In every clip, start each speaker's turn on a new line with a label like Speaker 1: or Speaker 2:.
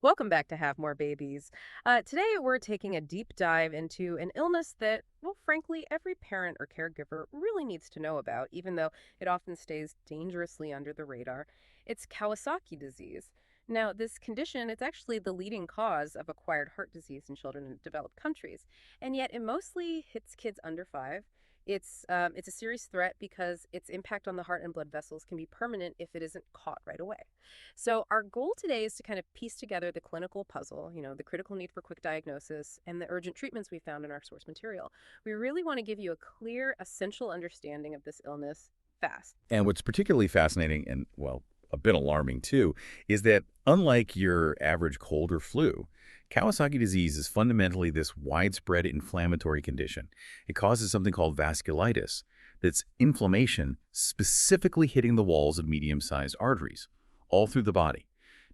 Speaker 1: Welcome back to Have More Babies. Today, we're taking a deep dive into an illness that, well, frankly, every parent or caregiver really needs to know about, even though it often stays dangerously under the radar. It's Kawasaki disease. Now, this condition, it's actually the leading cause of acquired heart disease in children in developed countries, and yet it mostly hits kids under 5. It's a serious threat because its impact on the heart and blood vessels can be permanent if it isn't caught right away. So our goal today is to kind of piece together the clinical puzzle, the critical need for quick diagnosis and the urgent treatments we found in our source material. We really want to give you a clear, essential understanding of this illness fast.
Speaker 2: And what's particularly fascinating and, well, a bit alarming too, is that unlike your average cold or flu, Kawasaki disease is fundamentally this widespread inflammatory condition. It causes something called vasculitis. That's inflammation specifically hitting the walls of medium-sized arteries, all through the body.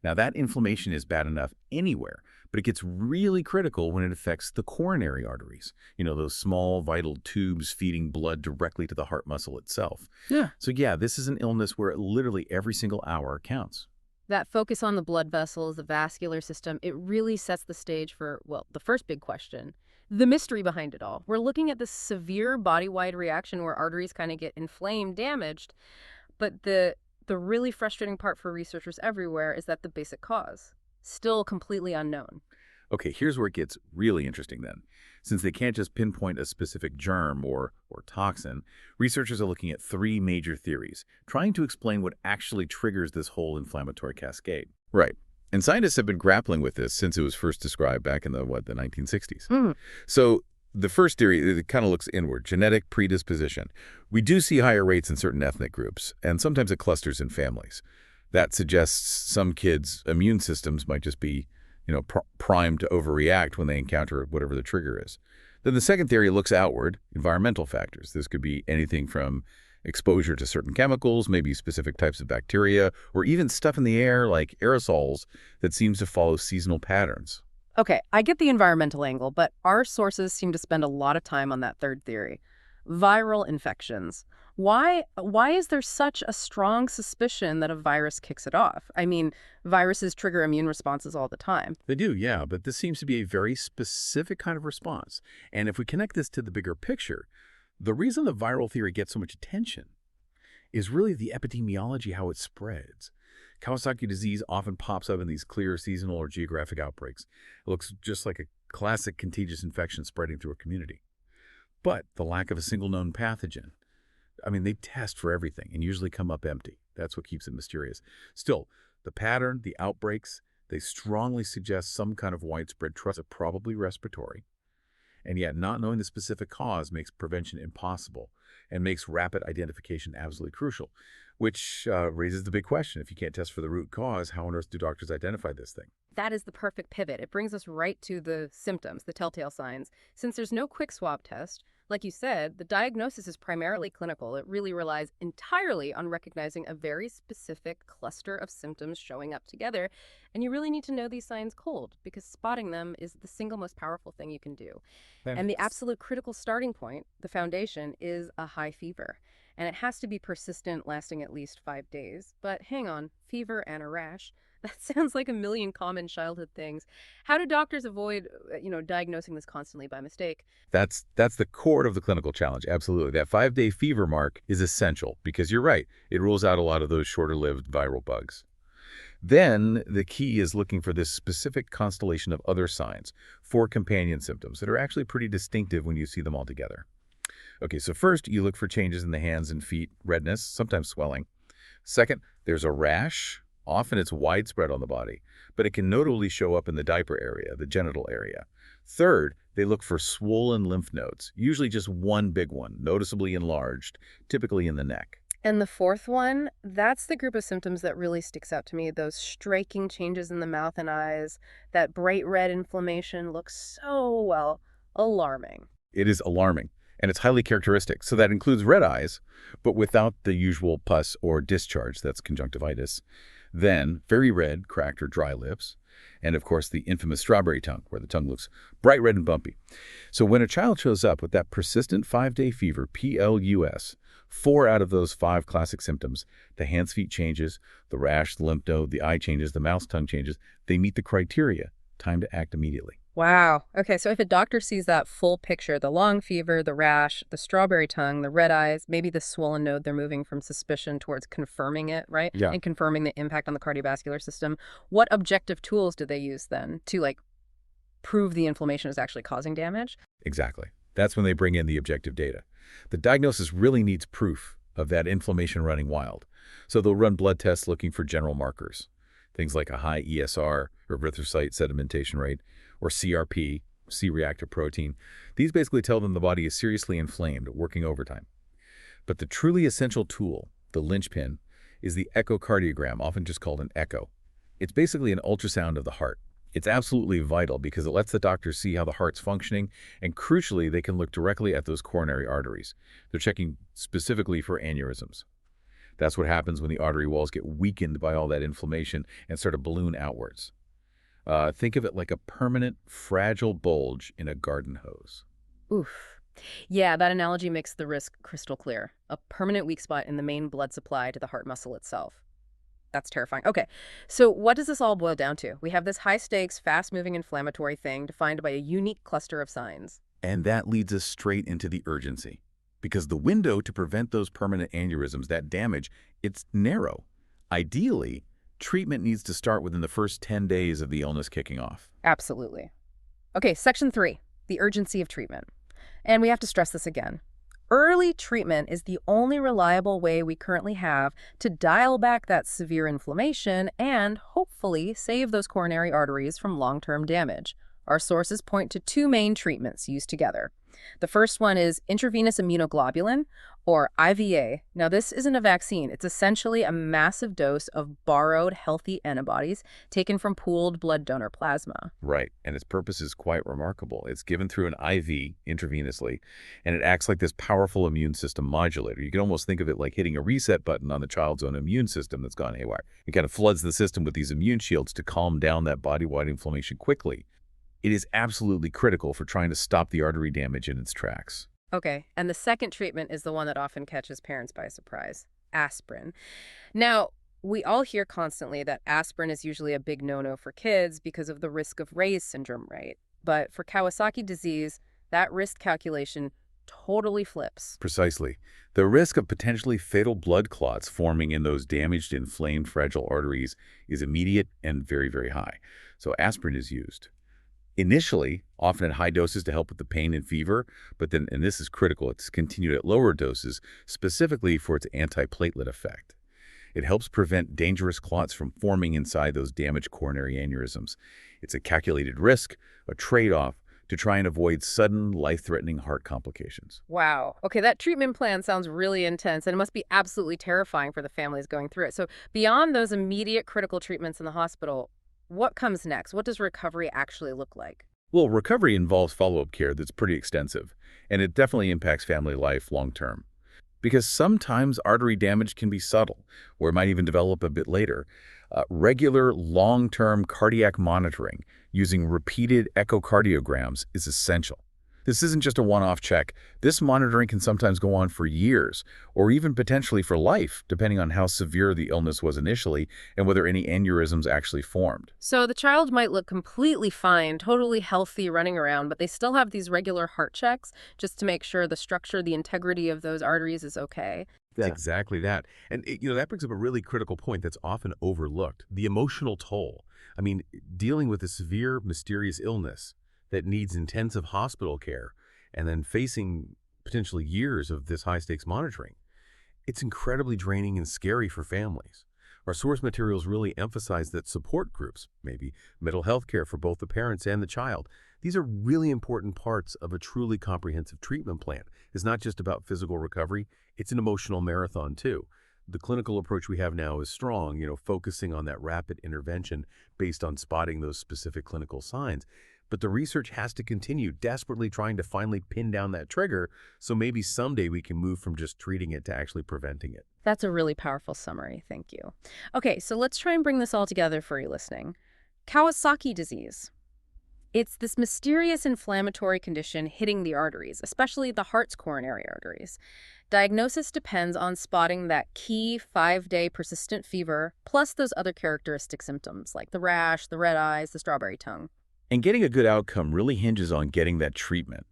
Speaker 2: Now, that inflammation is bad enough anywhere, but it gets really critical when it affects the coronary arteries, those small vital tubes feeding blood directly to the heart muscle itself.
Speaker 3: Yeah.
Speaker 2: So yeah, this is an illness where literally every single hour counts.
Speaker 1: That focus on the blood vessels, the vascular system, it really sets the stage for, well, the first big question, the mystery behind it all. We're looking at this severe body-wide reaction where arteries kind of get inflamed, damaged, but the really frustrating part for researchers everywhere is that the basic cause, still completely unknown.
Speaker 2: Okay, here's where it gets really interesting then. Since they can't just pinpoint a specific germ or toxin, researchers are looking at 3 major theories, trying to explain what actually triggers this whole inflammatory cascade. Right. And scientists have been grappling with this since it was first described back in the 1960s. So the first theory, it kind of looks inward, genetic predisposition. We do see higher rates in certain ethnic groups, and sometimes it clusters in families. That suggests some kids' immune systems might just be primed to overreact when they encounter whatever the trigger is. Then the second theory looks outward, environmental factors. This could be anything from exposure to certain chemicals, maybe specific types of bacteria, or even stuff in the air like aerosols that seems to follow seasonal patterns.
Speaker 1: Okay, I get the environmental angle, but our sources seem to spend a lot of time on that third theory. Viral infections. Why is there such a strong suspicion that a virus kicks it off? I mean, viruses trigger immune responses all the time.
Speaker 3: They do, yeah, but this seems to be a very specific kind of response. And if we connect this to the bigger picture, the reason the viral theory gets so much attention is really the epidemiology, how it spreads. Kawasaki disease often pops up in these clear seasonal or geographic outbreaks. It looks just like a classic contagious infection spreading through a community. But the lack of a single known pathogen, they test for everything and usually come up empty. That's what keeps it mysterious. Still, the pattern, the outbreaks, they strongly suggest some kind of widespread trust of probably respiratory. And yet not knowing the specific cause makes prevention impossible and makes rapid identification absolutely crucial, which raises the big question. If you can't test for the root cause, how on earth do doctors identify this thing?
Speaker 1: That is the perfect pivot. It brings us right to the symptoms, the telltale signs. Since there's no quick swab test, like you said, the diagnosis is primarily clinical. It really relies entirely on recognizing a very specific cluster of symptoms showing up together. And you really need to know these signs cold because spotting them is the single most powerful thing you can do. And the absolute critical starting point, the foundation, is a high fever. And it has to be persistent, lasting at least 5 days. But hang on, fever and a rash. That sounds like a million common childhood things. How do doctors avoid, diagnosing this constantly by mistake?
Speaker 2: That's the core of the clinical challenge. Absolutely. That 5-day fever mark is essential because you're right. It rules out a lot of those shorter-lived viral bugs. Then the key is looking for this specific constellation of other signs, 4 companion symptoms that are actually pretty distinctive when you see them all together. Okay, so first you look for changes in the hands and feet, redness, sometimes swelling. Second, there's a rash. Often it's widespread on the body, but it can notably show up in the diaper area, the genital area. Third, they look for swollen lymph nodes, usually just one big one, noticeably enlarged, typically in the neck.
Speaker 1: And the fourth one, that's the group of symptoms that really sticks out to me. Those striking changes in the mouth and eyes, that bright red inflammation looks so, well, alarming.
Speaker 2: It is alarming, and it's highly characteristic. So that includes red eyes, but without the usual pus or discharge, that's conjunctivitis. Then very red, cracked or dry lips, and of course the infamous strawberry tongue, where the tongue looks bright red and bumpy. So when a child shows up with that persistent 5-day fever, PLUS, 4 out of those 5 classic symptoms, the hands-feet changes, the rash, the lymph node, the eye changes, the mouse tongue changes, they meet the criteria. Time to act immediately.
Speaker 1: Wow. Okay, so if a doctor sees that full picture, the long fever, the rash, the strawberry tongue, the red eyes, maybe the swollen node, they're moving from suspicion towards confirming it, right?
Speaker 2: Yeah,
Speaker 1: And confirming the impact on the cardiovascular system. What objective tools do they use then to prove the inflammation is actually causing damage?
Speaker 2: exactly. That's when they bring in the objective data. The diagnosis really needs proof of that inflammation running wild. So they'll run blood tests looking for general markers, things like a high ESR, erythrocyte sedimentation rate, or CRP, C-reactive protein. These basically tell them the body is seriously inflamed, working overtime. But the truly essential tool, the linchpin, is the echocardiogram, often just called an echo. It's basically an ultrasound of the heart. It's absolutely vital because it lets the doctor see how the heart's functioning, and crucially, they can look directly at those coronary arteries. They're checking specifically for aneurysms. That's what happens when the artery walls get weakened by all that inflammation and start to balloon outwards. Think of it like a permanent, fragile bulge in a garden hose.
Speaker 1: Oof. Yeah, that analogy makes the risk crystal clear. A permanent weak spot in the main blood supply to the heart muscle itself. That's terrifying. Okay, so what does this all boil down to? We have this high-stakes, fast-moving inflammatory thing defined by a unique cluster of signs.
Speaker 2: And that leads us straight into the urgency. Because the window to prevent those permanent aneurysms, that damage, it's narrow. Ideally, treatment needs to start within the first 10 days of the illness kicking off.
Speaker 1: Absolutely. Okay, section 3, the urgency of treatment. And we have to stress this again. Early treatment is the only reliable way we currently have to dial back that severe inflammation and hopefully save those coronary arteries from long-term damage. Our sources point to 2 main treatments used together. The first one is intravenous immunoglobulin, or IVA. Now, this isn't a vaccine. It's essentially a massive dose of borrowed healthy antibodies taken from pooled blood donor plasma.
Speaker 2: Right, and its purpose is quite remarkable. It's given through an IV intravenously, and it acts like this powerful immune system modulator. You can almost think of it like hitting a reset button on the child's own immune system that's gone haywire. It kind of floods the system with these immune shields to calm down that body-wide inflammation quickly. It is absolutely critical for trying to stop the artery damage in its tracks.
Speaker 1: Okay, and the second treatment is the one that often catches parents by surprise, aspirin. Now, we all hear constantly that aspirin is usually a big no-no for kids because of the risk of Ray's syndrome, right? But for Kawasaki disease, that risk calculation totally flips.
Speaker 2: Precisely. The risk of potentially fatal blood clots forming in those damaged, inflamed, fragile arteries is immediate and very, very high. So aspirin is used. Initially, often at high doses to help with the pain and fever, but then, and this is critical, it's continued at lower doses, specifically for its antiplatelet effect. It helps prevent dangerous clots from forming inside those damaged coronary aneurysms. It's a calculated risk, a trade-off, to try and avoid sudden, life-threatening heart complications.
Speaker 1: Wow. Okay, that treatment plan sounds really intense, and it must be absolutely terrifying for the families going through it. So beyond those immediate critical treatments in the hospital, what comes next? What does recovery actually look like?
Speaker 2: Well, recovery involves follow-up care that's pretty extensive, and it definitely impacts family life long-term. Because sometimes artery damage can be subtle, or it might even develop a bit later. Regular, long-term cardiac monitoring using repeated echocardiograms is essential. This isn't just a one-off check. This monitoring can sometimes go on for years, or even potentially for life, depending on how severe the illness was initially and whether any aneurysms actually formed.
Speaker 1: So the child might look completely fine, totally healthy, running around, but they still have these regular heart checks just to make sure the structure, the integrity of those arteries is okay.
Speaker 3: That's exactly that. And, that brings up a really critical point that's often overlooked, the emotional toll. I mean, dealing with a severe, mysterious illness that needs intensive hospital care and then facing potentially years of this high-stakes monitoring, it's incredibly draining and scary for families. Our source materials really emphasize that support groups, maybe mental health care for both the parents and the child, these are really important parts of a truly comprehensive treatment plan. It's not just about physical recovery, it's an emotional marathon too. The clinical approach we have now is strong, focusing on that rapid intervention based on spotting those specific clinical signs. But the research has to continue, desperately trying to finally pin down that trigger, so maybe someday we can move from just treating it to actually preventing it.
Speaker 1: That's a really powerful summary. Thank you. Okay, so let's try and bring this all together for you listening. Kawasaki disease. It's this mysterious inflammatory condition hitting the arteries, especially the heart's coronary arteries. Diagnosis depends on spotting that key 5-day persistent fever, plus those other characteristic symptoms like the rash, the red eyes, the strawberry tongue.
Speaker 2: And getting a good outcome really hinges on getting that treatment.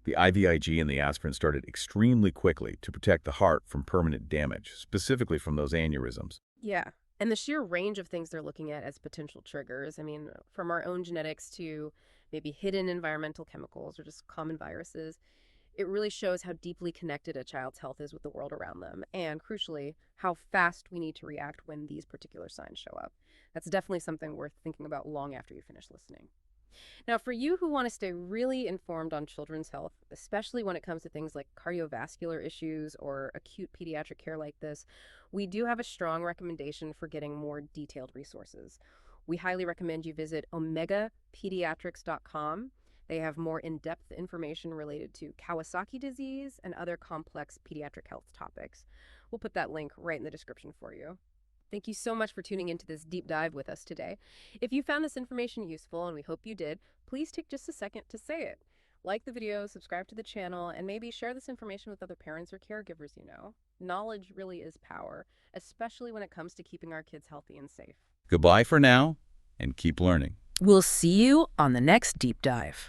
Speaker 2: The IVIG and the aspirin started extremely quickly to protect the heart from permanent damage, specifically from those aneurysms.
Speaker 1: Yeah. And the sheer range of things they're looking at as potential triggers, I mean, from our own genetics to maybe hidden environmental chemicals or just common viruses, it really shows how deeply connected a child's health is with the world around them, and crucially, how fast we need to react when these particular signs show up. That's definitely something worth thinking about long after you finish listening. Now, for you who want to stay really informed on children's health, especially when it comes to things like cardiovascular issues or acute pediatric care like this, we do have a strong recommendation for getting more detailed resources. We highly recommend you visit omegapediatrics.com. They have more in-depth information related to Kawasaki disease and other complex pediatric health topics. We'll put that link right in the description for you. Thank you so much for tuning into this deep dive with us today. If you found this information useful, and we hope you did, please take just a second to say it. Like the video, subscribe to the channel, and maybe share this information with other parents or caregivers you know. Knowledge really is power, especially when it comes to keeping our kids healthy and safe.
Speaker 2: Goodbye for now, and keep learning.
Speaker 1: We'll see you on the next deep dive.